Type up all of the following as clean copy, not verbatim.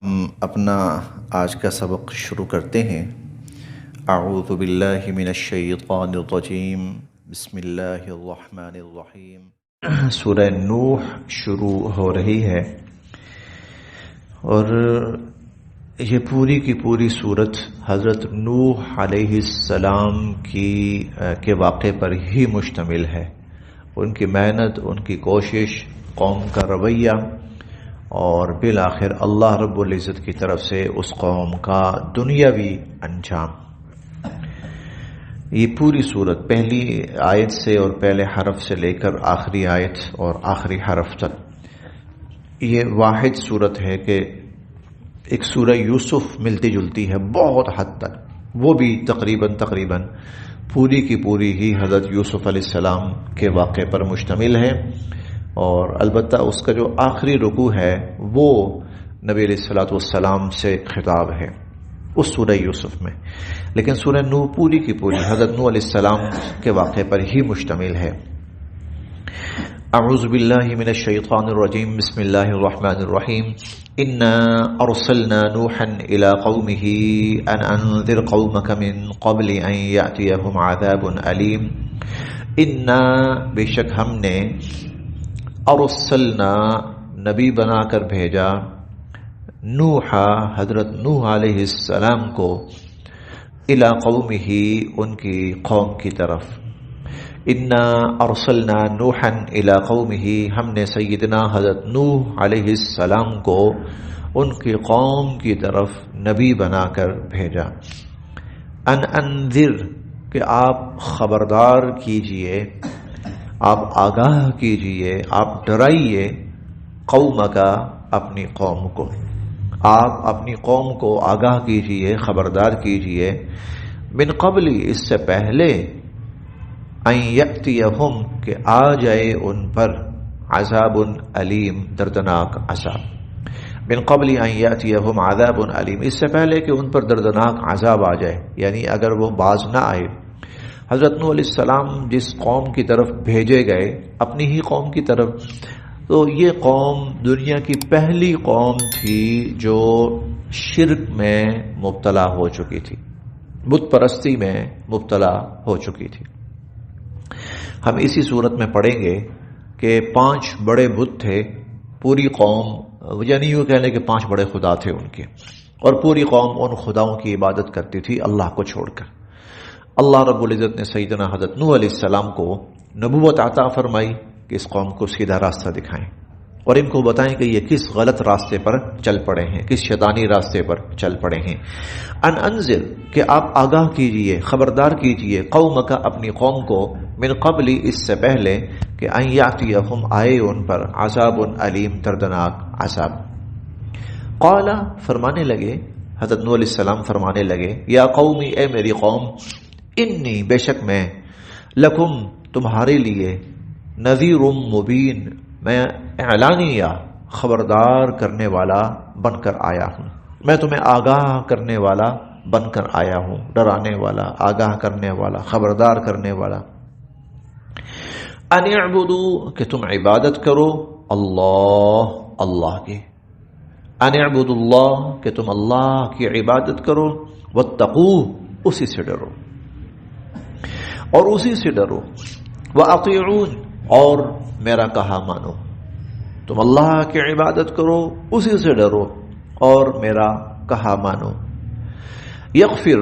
ہم اپنا آج کا سبق شروع کرتے ہیں۔ اعوذ باللہ من الشیطان الرجیم، بسم اللہ الرحمن الرحیم۔ سورہ نوح شروع ہو رہی ہے اور یہ پوری کی پوری سورت حضرت نوح علیہ السلام کے واقعے پر ہی مشتمل ہے، ان کی محنت، ان کی کوشش، قوم کا رویہ اور بالآخر اللہ رب العزت کی طرف سے اس قوم کا دنیاوی انجام۔ یہ پوری صورت پہلی آیت سے اور پہلے حرف سے لے کر آخری آیت اور آخری حرف تک یہ واحد صورت ہے کہ ایک سورہ یوسف ملتی جلتی ہے بہت حد تک، وہ بھی تقریباً پوری کی پوری ہی حضرت یوسف علیہ السلام کے واقعے پر مشتمل ہے، اور البتہ اس کا جو آخری رکوع ہے وہ نبی علیہ الصلوۃ والسلام سے خطاب ہے اس سورہ یوسف میں، لیکن سورہ نوح پوری کی پوری حضرت نوح علیہ السلام کے واقعے پر ہی مشتمل ہے۔ اعوذ باللہ من الشیطان الرجیم، بسم اللہ الرحمن الرحیم۔ انا ارسلنا نوحا الى قومه ان انذر قومك من قبل ان ياتيهم عذاب علیم۔ انا بے شک ہم نے ارسلنا نبی بنا کر بھیجا، نوح حضرت نوح علیہ السلام کو، الی قومہ ان کی قوم کی طرف۔ انا ارسلنا نوحا الی قومہ ہم نے سیدنا حضرت نوح علیہ السلام کو ان کی قوم کی طرف نبی بنا کر بھیجا۔ ان انذر کہ آپ خبردار کیجئے، آپ آگاہ کیجئے، آپ ڈرائیے، قوم کا اپنی قوم کو، آپ اپنی قوم کو آگاہ کیجئے، خبردار کیجئے، من قبل اس سے پہلے، ان یأتیہم کہ آ جائے ان پر، عذاب علیم دردناک عذاب، من قبل ان یأتیہم عذاب علیم اس سے پہلے کہ ان پر دردناک عذاب آ جائے، یعنی اگر وہ باز نہ آئے۔ حضرت نوح علیہ السلام جس قوم کی طرف بھیجے گئے، اپنی ہی قوم کی طرف، تو یہ قوم دنیا کی پہلی قوم تھی جو شرک میں مبتلا ہو چکی تھی، بت پرستی میں مبتلا ہو چکی تھی۔ ہم اسی صورت میں پڑھیں گے کہ 5 بڑے بت تھے، پوری قوم، یعنی یوں کہہ لیں کہ 5 بڑے خدا تھے ان کے، اور پوری قوم ان خداؤں کی عبادت کرتی تھی اللہ کو چھوڑ کر۔ اللہ رب العزت نے سیدنا حضرت نوح علیہ السلام کو نبوت عطا فرمائی کہ اس قوم کو سیدھا راستہ دکھائیں اور ان کو بتائیں کہ یہ کس غلط راستے پر چل پڑے ہیں، کس شیطانی راستے پر چل پڑے ہیں۔ ان انذر کہ آپ آگاہ کیجئے، خبردار کیجئے، قوم کا اپنی قوم کو، من قبل اس سے پہلے کہ ان یاتیہم آئے ان پر، عذاب علیم دردناک عذاب۔ قال فرمانے لگے، حضرت نوح علیہ السلام فرمانے لگے، یا قومی اے میری قوم، انی بے شک میں، لکم تمہارے لیے، نذیر مبین میں اعلانیہ خبردار کرنے والا بن کر آیا ہوں، میں تمہیں آگاہ کرنے والا بن کر آیا ہوں، ڈرانے والا، آگاہ کرنے والا، خبردار کرنے والا۔ ان اعبدوا کہ تم عبادت کرو، اللہ کی، ان اعبدوا اللہ کہ تم اللہ کی عبادت کرو، واتقوہ اسی سے ڈرو، اور اسی سے ڈرو، وَأَطِيعُونَ اور میرا کہا مانو، تم اللہ کی عبادت کرو، اسی سے ڈرو اور میرا کہا مانو۔ یغفر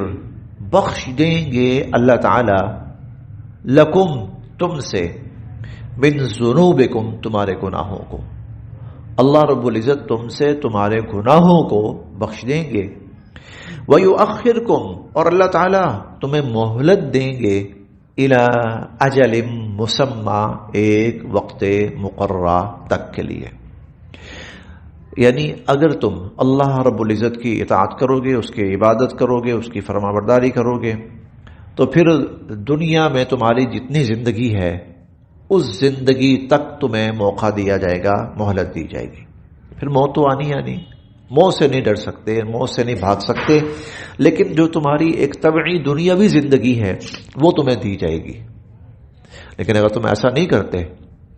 بخش دیں گے اللہ تعالی، لکم تم سے، من ذنوبکم تمہارے گناہوں کو، اللہ رب العزت تم سے تمہارے گناہوں کو بخش دیں گے۔ وَيُؤَخِّرْكُمْ اور اللہ تعالی تمہیں مہلت دیں گے، اِلَىٰ اجل مسمى ایک وقت مقررہ تک کے لیے، یعنی اگر تم اللہ رب العزت کی اطاعت کرو گے، اس کی عبادت کرو گے، اس کی فرمانبرداری کرو گے، تو پھر دنیا میں تمہاری جتنی زندگی ہے اس زندگی تک تمہیں موقع دیا جائے گا، مہلت دی جائے گی۔ پھر موت تو آنی، موت سے نہیں ڈر سکتے، موت سے نہیں بھاگ سکتے، لیکن جو تمہاری ایک طبعی دنیاوی زندگی ہے وہ تمہیں دی جائے گی۔ لیکن اگر تم ایسا نہیں کرتے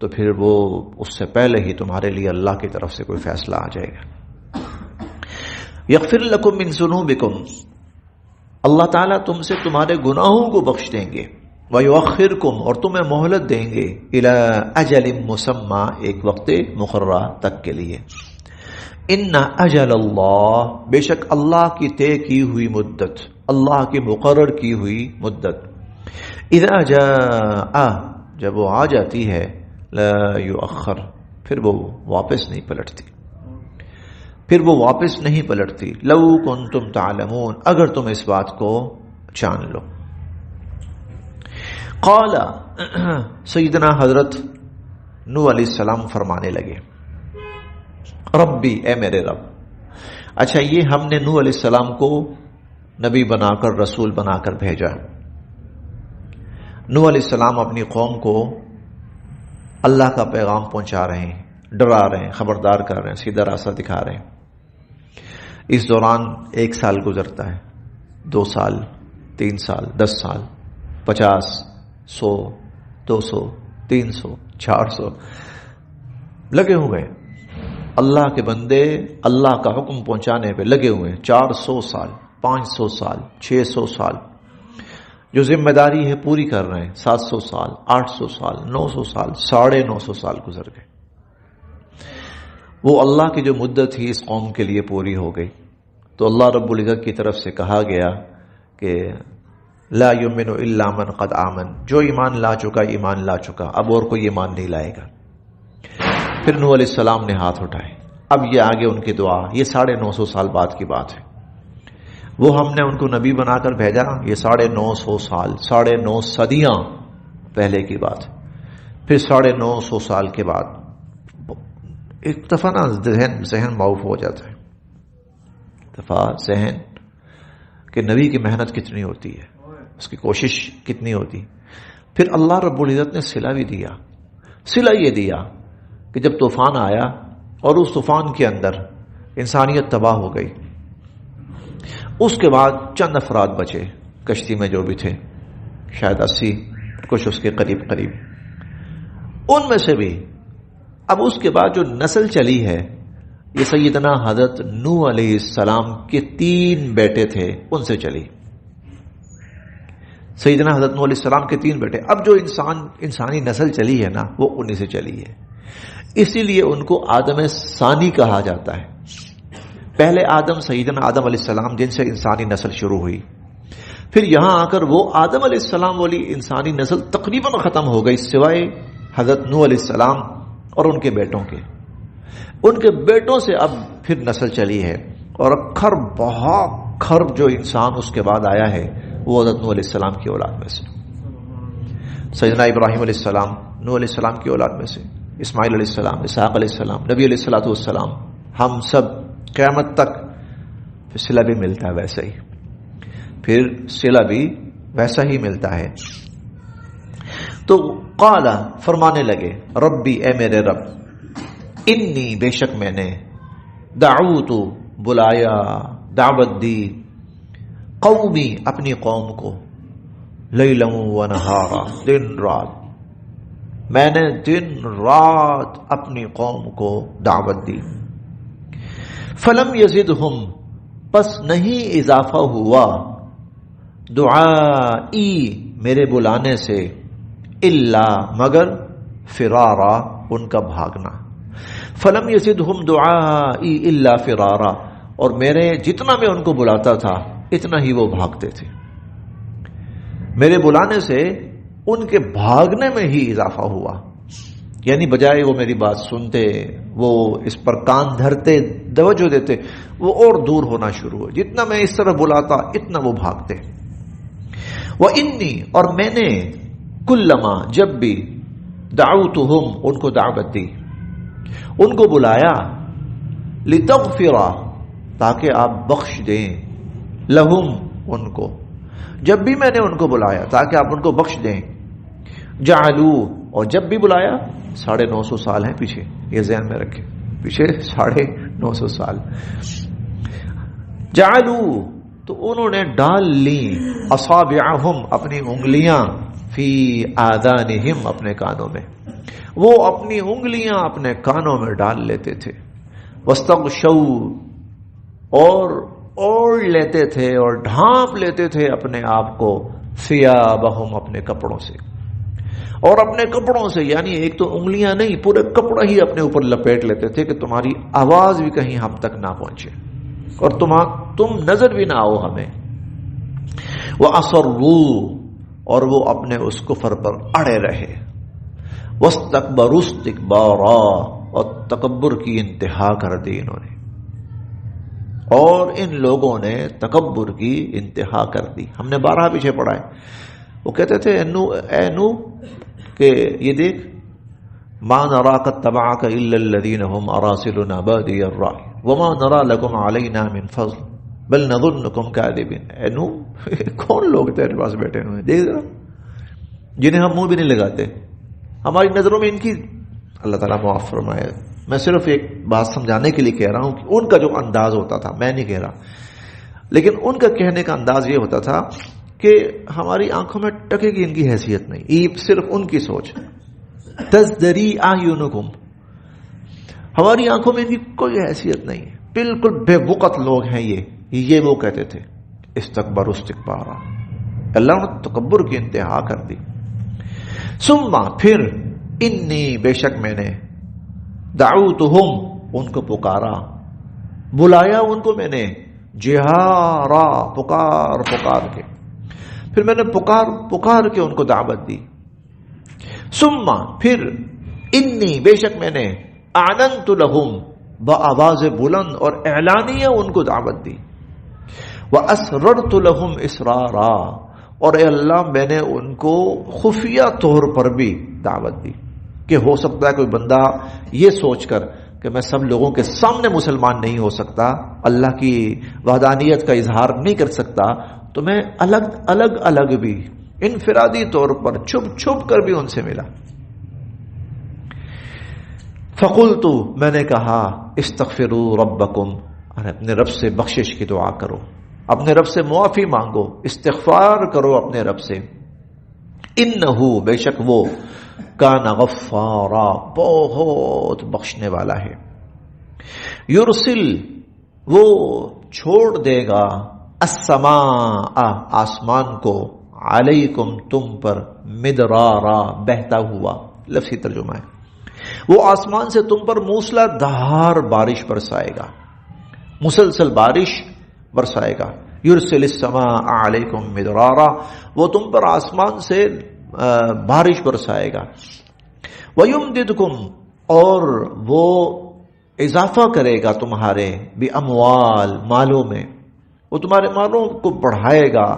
تو پھر وہ اس سے پہلے ہی تمہارے لیے اللہ کی طرف سے کوئی فیصلہ آ جائے گا۔ یغفر لکم من ذنوبکم، اللہ تعالیٰ تم سے تمہارے گناہوں کو بخش دیں گے، وَيُؤَخِّرْكُمْ، اور تمہیں مہلت دیں گے، إِلَىٰ أَجَلٍ مُّسَمَّىٰ، ایک وقت مقررہ تک کے لیے۔ إِنَّ أَجَلَ اللَّهِ، بے شک اللہ کی طے کی ہوئی مدت، اللہ کی مقرر کی ہوئی مدت، إِذَا جَاءَ، جب وہ آ جاتی ہے، لَا يُؤَخَّرْ، پھر وہ واپس نہیں پلٹتی، پھر وہ واپس نہیں پلٹتی۔ لو کنتم تعلمون، اگر تم اس بات کو جان لو۔ قال، سیدنا حضرت نوح علیہ السلام فرمانے لگے، ربی، اے میرے رب۔ اچھا، یہ ہم نے نوح علیہ السلام کو نبی بنا کر، رسول بنا کر بھیجا۔ نوح علیہ السلام اپنی قوم کو اللہ کا پیغام پہنچا رہے ہیں، ڈرا رہے ہیں، خبردار کر رہے ہیں، سیدھا راستہ دکھا رہے ہیں۔ اس دوران 1 سال گزرتا ہے، 2 سال، 3 سال، 10 سال، 50، 100، 200، 300، 400 لگے ہوئے ہیں۔ اللہ کے بندے اللہ کا حکم پہنچانے پہ لگے ہوئے ہیں، 400 سال، 500 سال، 600 سال، جو ذمہ داری ہے پوری کر رہے ہیں، 700 سال، 800 سال، 900 سال، 950 سال گزر گئے۔ وہ اللہ کی جو مدت تھی اس قوم کے لیے پوری ہو گئی، تو اللہ رب العزت کی طرف سے کہا گیا کہ لا یؤمن الا من قد آمن، جو ایمان لا چکا ایمان لا چکا، اب اور کوئی ایمان نہیں لائے گا۔ پھر نوح علیہ السلام نے ہاتھ اٹھائے۔ اب یہ آگے ان کی دعا، یہ 950 سال بعد کی بات ہے۔ وہ ہم نے ان کو نبی بنا کر بھیجا، یہ 950 سال، 9.5 صدیاں پہلے کی بات۔ پھر 950 سال کے بعد ایک دفعہ نا ذہن معاف ہو جاتا ہے، دفعہ ذہن کہ نبی کی محنت کتنی ہوتی ہے، اس کی کوشش کتنی ہوتی۔ پھر اللہ رب العزت نے صلہ بھی دیا۔ صلہ یہ دیا کہ جب طوفان آیا اور اس طوفان کے اندر انسانیت تباہ ہو گئی، اس کے بعد چند افراد بچے کشتی میں جو بھی تھے، شاید 80 کچھ اس کے قریب، ان میں سے بھی اب اس کے بعد جو نسل چلی ہے، یہ سیدنا حضرت نوح علیہ السلام کے 3 بیٹے تھے، ان سے چلی۔ سیدنا حضرت نوح علیہ السلام کے 3 بیٹے، اب جو انسانی نسل چلی ہے نا، وہ انہی سے چلی ہے۔ اسی لیے ان کو آدم ثانی کہا جاتا ہے۔ پہلے آدم، سیدنا آدم علیہ السلام، جن سے انسانی نسل شروع ہوئی، پھر یہاں آ کر وہ آدم علیہ السلام والی انسانی نسل تقریباً ختم ہو گئی، سوائے حضرت نوح علیہ السلام اور ان کے بیٹوں کے۔ ان کے بیٹوں سے اب پھر نسل چلی ہے، اور خرب جو انسان اس کے بعد آیا ہے وہ حضرت نوح علیہ السلام کی اولاد میں سے، سیدنا ابراہیم علیہ السلام نوح علیہ السلام کی اولاد میں سے، اسماعیل علیہ السلام، اسحاق علیہ السلام، نبی علیہ الصلوۃ والسلام، ہم سب قیامت تک صلہ بھی ملتا ہے ویسا ہی، پھر صلہ بھی ویسا ہی ملتا ہے۔ تو قال، فرمانے لگے، ربی، اے میرے رب، انی، بے شک میں نے، دعوت، بلایا، دعوت دی، قومی، اپنی قوم کو، لیلا و نہارا، دن رات، میں نے دن رات اپنی قوم کو دعوت دی۔ فلم یزدہم، پس نہیں اضافہ ہوا، دعائی، میرے بلانے سے، الا، مگر، فرارا، ان کا بھاگنا۔ فلم یزدہم دعائی الا فرارا، اور میرے جتنا میں ان کو بلاتا تھا اتنا ہی وہ بھاگتے تھے۔ میرے بلانے سے ان کے بھاگنے میں ہی اضافہ ہوا، یعنی بجائے وہ میری بات سنتے، وہ اس پر کان دھرتے، توجہ دیتے، وہ اور دور ہونا شروع ہو۔ جتنا میں اس طرح بلاتا اتنا وہ بھاگتے۔ وَإِنِّي، اور میں نے، کلما، جب بھی، دعوتہم، ان کو دعوت دی، ان کو بلایا، لتغفر، تاکہ آپ بخش دیں، لہم، ان کو، جب بھی میں نے ان کو بلایا تاکہ آپ ان کو بخش دیں، جعلو، اور جب بھی بلایا، 950 سال ہیں پیچھے، یہ ذہن میں رکھیں، پیچھے 950 سال، جعلو، تو انہوں نے ڈال لی، اصابعہم، اپنی انگلیاں، فی آذانہم، اپنے کانوں میں، وہ اپنی انگلیاں اپنے کانوں میں ڈال لیتے تھے، واستغشوا، اور اوڑھ لیتے تھے اور ڈھانپ لیتے تھے اپنے آپ کو ثیابہم اپنے کپڑوں سے، اور اپنے کپڑوں سے یعنی ایک تو انگلیاں نہیں، پورے کپڑا ہی اپنے اوپر لپیٹ لیتے تھے کہ تمہاری آواز بھی کہیں ہم تک نہ پہنچے اور تم نظر بھی نہ آؤ ہمیں۔ وَأَصَرُّوا اور وہ اپنے اس کفر پر اڑے رہے، وَاسْتَكْبَرُوا اسْتِكْبَارًا اور تکبر کی انتہا کر دی انہوں نے، اور ان لوگوں نے تکبر کی انتہا کر دی۔ ہم نے 12 پیچھے پڑھا ہے، وہ کہتے تھے اے نو کہ یہ دیکھ مَا نَرَاكَ اتَّبَعَكَ إِلَّا الَّذِينَ هُمْ أَرَاذِلُنَا بَادِيَ الرَّأْيِ وَمَا نَرَىٰ لَكُمْ عَلَيْنَا مِنْ فَضْلٍ بَلْ نَظُنُّكُمْ كَاذِبِينَ۔ اے نو کون لوگ تیرے پاس بیٹھے ہوئے ہیں، دیکھ ذرا، جنہیں ہم منہ بھی نہیں لگاتے، ہماری نظروں میں ان کی، اللہ تعالیٰ معاف فرمائے۔ میں صرف ایک بات سمجھانے کے لیے کہہ رہا ہوں کہ ان کا جو انداز ہوتا تھا، میں نہیں کہہ رہا، لیکن ان کا کہنے کا انداز یہ ہوتا تھا کہ ہماری آنکھوں میں ٹکے کی ان کی حیثیت نہیں، صرف ان کی سوچ، تزدری اعینکم، ہماری آنکھوں میں ان کی کوئی حیثیت نہیں ہے، بالکل بے وقت لوگ ہیں یہ وہ کہتے تھے۔ استکبروا استکبارا، اللہ نے تکبر کی انتہا کر دی۔ ثم پھر انی بے شک میں نے دعوتہم ان کو پکارا، بلایا ان کو میں نے، جہارا پکار کے، پھر میں نے پکار کے ان کو دعوت دی۔ ثم پھر انی بے شک میں نے اعلنت لہم بآواز بلند اور اعلانیہ ان کو دعوت دی، واسررت لہم اسرارا اور اے اللہ میں نے ان کو خفیہ طور پر بھی دعوت دی، کہ ہو سکتا ہے کوئی بندہ یہ سوچ کر کہ میں سب لوگوں کے سامنے مسلمان نہیں ہو سکتا، اللہ کی وحدانیت کا اظہار نہیں کر سکتا، تو میں الگ بھی انفرادی طور پر چھپ کر بھی ان سے ملا۔ فقلت میں نے کہا استغفروا ربکم، اپنے رب سے بخشش کی دعا کرو، اپنے رب سے معافی مانگو، استغفار کرو اپنے رب سے، انہو بے شک وہ کان غفارا بہت بخشنے والا ہے، یرسل وہ چھوڑ دے گا، السماء آسمان کو، علیکم تم پر، مدرارا بہتا ہوا، لفظی ترجمہ ہے، وہ آسمان سے تم پر موسلا دھار بارش برسائے گا، مسلسل بارش برسائے گا، یرسل السماء علیکم مدرارا، وہ تم پر آسمان سے بارش برسائے گا، وَيُمْدِدْكُمْ اور وہ اضافہ کرے گا تمہارے بِأَمْوَال مالوں میں، وہ تمہارے مالوں کو بڑھائے گا،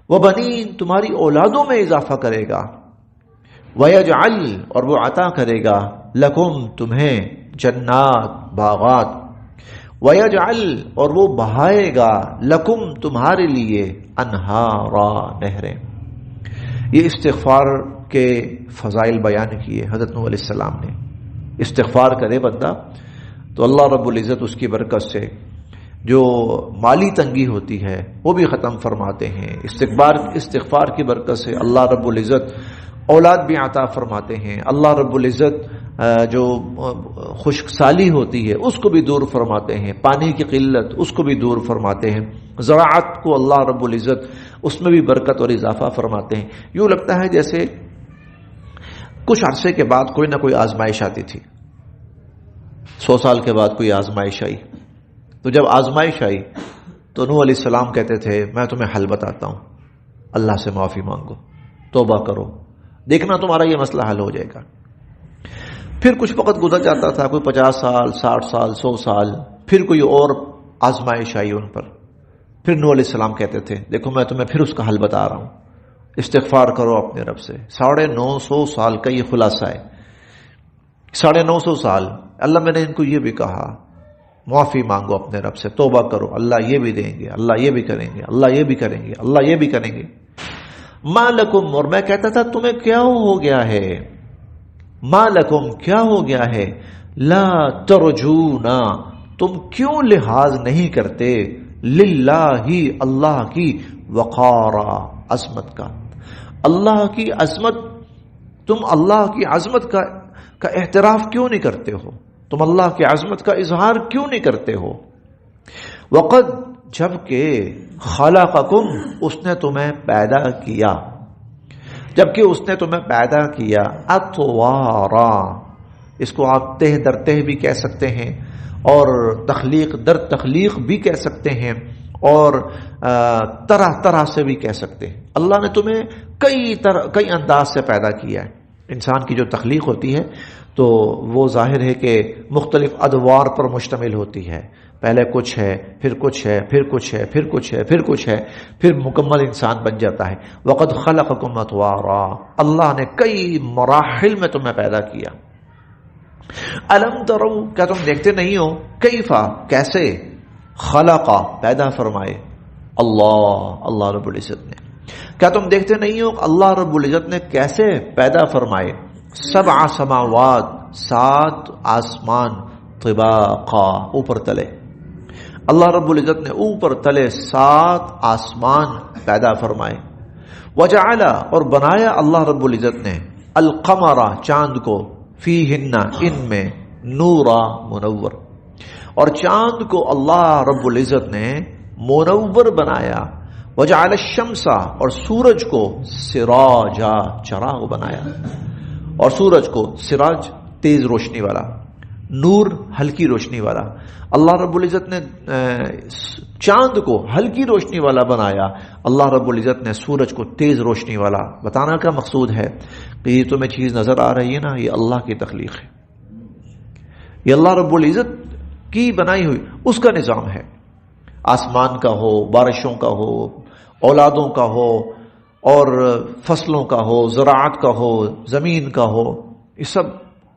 وَبَنِينَ تمہاری اولادوں میں اضافہ کرے گا، وَيَجْعَلْ اور وہ عطا کرے گا لَكُمْ تمہیں جنات باغات، وَيَجْعَلْ اور وہ بہائے گا لَكُمْ تمہارے لیے انہارا نہریں۔ یہ استغفار کے فضائل بیان کیے حضرت نوح علیہ السلام نے۔ استغفار کرے بندہ تو اللہ رب العزت اس کی برکت سے جو مالی تنگی ہوتی ہے وہ بھی ختم فرماتے ہیں، استغفار کی برکت سے اللہ رب العزت اولاد بھی عطا فرماتے ہیں، اللہ رب العزت جو خشک سالی ہوتی ہے اس کو بھی دور فرماتے ہیں، پانی کی قلت اس کو بھی دور فرماتے ہیں، زراعت کو اللہ رب العزت اس میں بھی برکت اور اضافہ فرماتے ہیں۔ یوں لگتا ہے جیسے کچھ عرصے کے بعد کوئی نہ کوئی آزمائش آتی تھی، 100 سال کے بعد کوئی آزمائش آئی، تو جب آزمائش آئی تو نوح علیہ السلام کہتے تھے میں تمہیں حل بتاتا ہوں، اللہ سے معافی مانگو، توبہ کرو، دیکھنا تمہارا یہ مسئلہ حل ہو جائے گا۔ پھر کچھ وقت گزر جاتا تھا، کوئی 50 سال 60 سال 100 سال، پھر کوئی اور آزمائش آئی ان پر، پھر نوح علیہ السلام کہتے تھے دیکھو میں تمہیں پھر اس کا حل بتا رہا ہوں، استغفار کرو اپنے رب سے۔ 950 سال کا یہ خلاصہ ہے، 950 سال اللہ میں نے ان کو یہ بھی کہا معافی مانگو اپنے رب سے، توبہ کرو، اللہ یہ بھی دیں گے، اللہ یہ بھی کریں گے، اللہ یہ بھی کریں گے، اللہ یہ بھی کریں گے۔ ما لکم اور میں کہتا تھا تمہیں کیا ہو گیا ہے، ما لکم کیا ہو گیا ہے، لا ترجونا تم کیوں لحاظ نہیں کرتے، للہ اللہ کی وقارا عظمت کا، اللہ کی عظمت، تم اللہ کی عظمت کا اعتراف کیوں نہیں کرتے ہو، تم اللہ کی عظمت کا اظہار کیوں نہیں کرتے ہو۔ وقد جبکہ خلقکم اس نے تمہیں پیدا کیا، جبکہ اس نے تمہیں پیدا کیا اطوارا، اس کو آپ تہ در تہ بھی کہہ سکتے ہیں اور تخلیق در تخلیق بھی کہہ سکتے ہیں اور طرح طرح سے بھی کہہ سکتے ہیں۔ اللہ نے تمہیں کئی انداز سے پیدا کیا ہے۔ انسان کی جو تخلیق ہوتی ہے تو وہ ظاہر ہے کہ مختلف ادوار پر مشتمل ہوتی ہے، پہلے کچھ ہے، پھر کچھ ہے، پھر کچھ ہے، پھر کچھ ہے، پھر کچھ ہے، پھر مکمل انسان بن جاتا ہے۔ وقد خلقکم اطوارا، اللہ نے کئی مراحل میں تمہیں پیدا کیا۔ الم ترو، کیا تم دیکھتے نہیں ہو، کیفا کیسے، خلقا پیدا فرمائے، اللہ رب العزت نے، کیا تم دیکھتے نہیں ہو اللہ رب العزت نے کیسے پیدا فرمائے، سبع سماوات 7 آسمان، طباقا اوپر تلے، اللہ رب العزت نے اوپر تلے 7 آسمان پیدا فرمائے، وجعل اور بنایا اللہ رب العزت نے القمر چاند کو، فیہن ان میں، نورا منور، اور چاند کو اللہ رب العزت نے منور بنایا، وجعل الشمس اور سورج کو سراجا چراغ بنایا، اور سورج کو سراج تیز روشنی والا، نور ہلکی روشنی والا، اللہ رب العزت نے چاند کو ہلکی روشنی والا بنایا، اللہ رب العزت نے سورج کو تیز روشنی والا۔ بتانا کا مقصود ہے کہ یہ تمہیں چیز نظر آ رہی ہے نا، یہ اللہ کی تخلیق ہے، یہ اللہ رب العزت کی بنائی ہوئی اس کا نظام ہے، آسمان کا ہو، بارشوں کا ہو، اولادوں کا ہو، اور فصلوں کا ہو، زراعت کا ہو، زمین کا ہو، یہ سب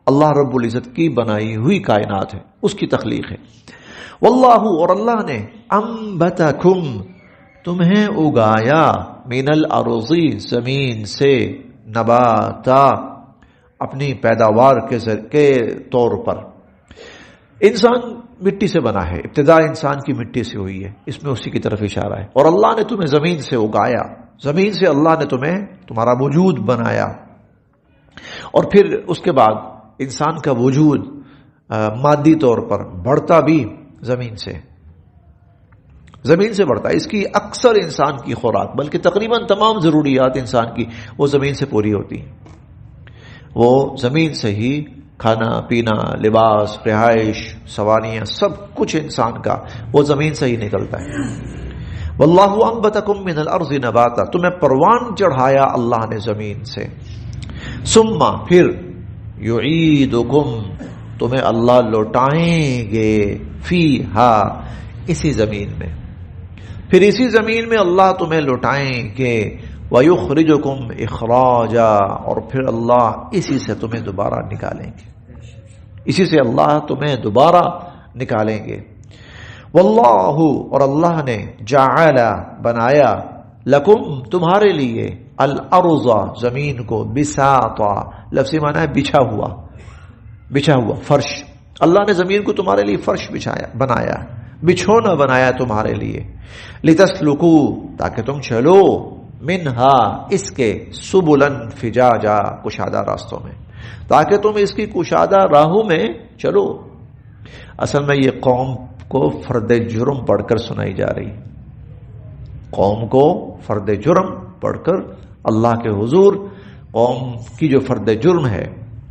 اللہ رب العزت کی بنائی ہوئی کائنات ہے، اس کی تخلیق ہے۔ واللہ اور اللہ نے انبتکم تمہیں اگایا، من الارض زمین سے، نباتا اپنی پیداوار کے طور پر۔ انسان مٹی سے بنا ہے، ابتدا انسان کی مٹی سے ہوئی ہے، اس میں اسی کی طرف اشارہ ہے، اور اللہ نے تمہیں زمین سے اگایا، زمین سے اللہ نے تمہیں تمہارا وجود بنایا، اور پھر اس کے بعد انسان کا وجود مادی طور پر بڑھتا بھی زمین سے بڑھتا ہے، اس کی اکثر انسان کی خوراک بلکہ تقریباً تمام ضروریات انسان کی وہ زمین سے پوری ہوتی ہیں، وہ زمین سے ہی کھانا پینا، لباس، رہائش، سواریاں، سب کچھ انسان کا وہ زمین سے ہی نکلتا ہے۔ واللہ انبتکم من الارض نباتا تمہیں پروان چڑھایا اللہ نے زمین سے، ثم پھر یعیدکم تمہیں اللہ لوٹائیں گے، فیہا اسی زمین میں، پھر اسی زمین میں اللہ تمہیں لوٹائیں گے، وَيُخْرِجُكُمْ إِخْرَاجًا اور پھر اللہ اسی سے تمہیں دوبارہ نکالیں گے، اسی سے اللہ تمہیں دوبارہ نکالیں گے۔ واللہ اور اللہ نے جعل بنایا، لکم تمہارے لیے، الارض زمین کو، بساطا لفظی معنی ہے بچھا ہوا فرش، اللہ نے زمین کو تمہارے لیے فرش بنایا، بچھونا بنایا تمہارے لیے، لتسلکو تاکہ تم چلو، منہا اس کے، سبلن فجاجا کشادہ راستوں میں، تاکہ تم اس کی کشادہ راہوں میں چلو۔ اصل میں یہ قوم کو فرد جرم پڑھ کر سنائی جا رہی، قوم کو فرد جرم پڑھ کر اللہ کے حضور قوم کی جو فرد جرم ہے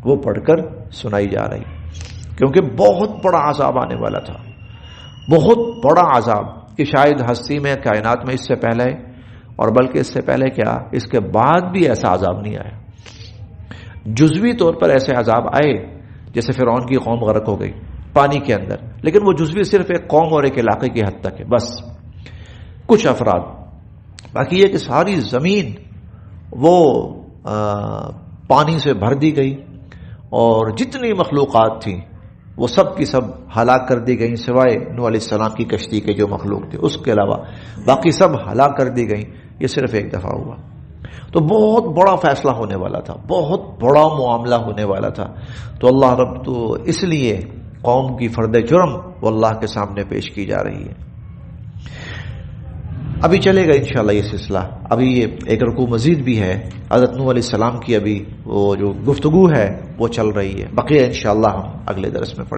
وہ پڑھ کر سنائی جا رہی، کیونکہ بہت بڑا عذاب آنے والا تھا، بہت بڑا عذاب کہ شاید ہستی میں، کائنات میں اس سے پہلے، اور بلکہ اس سے پہلے کیا، اس کے بعد بھی ایسا عذاب نہیں آیا۔ جزوی طور پر ایسے عذاب آئے، جیسے فرعون کی قوم غرق ہو گئی پانی کے اندر، لیکن وہ جزوی صرف ایک قوم اور ایک علاقے کی حد تک ہے، بس کچھ افراد، باقی یہ کہ ساری زمین وہ پانی سے بھر دی گئی، اور جتنی مخلوقات تھیں وہ سب کی سب ہلاک کر دی گئیں، سوائے نوح علیہ السلام کی کشتی کے جو مخلوق تھے، اس کے علاوہ باقی سب ہلاک کر دی گئیں۔ یہ صرف ایک دفعہ ہوا، تو بہت بڑا فیصلہ ہونے والا تھا، بہت بڑا معاملہ ہونے والا تھا، تو اللہ رب تو اس لیے قوم کی فرد جرم وہ اللہ کے سامنے پیش کی جا رہی ہے۔ ابھی چلے گا انشاءاللہ یہ سلسلہ، ابھی یہ ایک رکوع مزید بھی ہے، حضرت نوح علیہ السلام کی ابھی وہ جو گفتگو ہے وہ چل رہی ہے، بقیہ انشاءاللہ ہم اگلے درس میں پڑھیں۔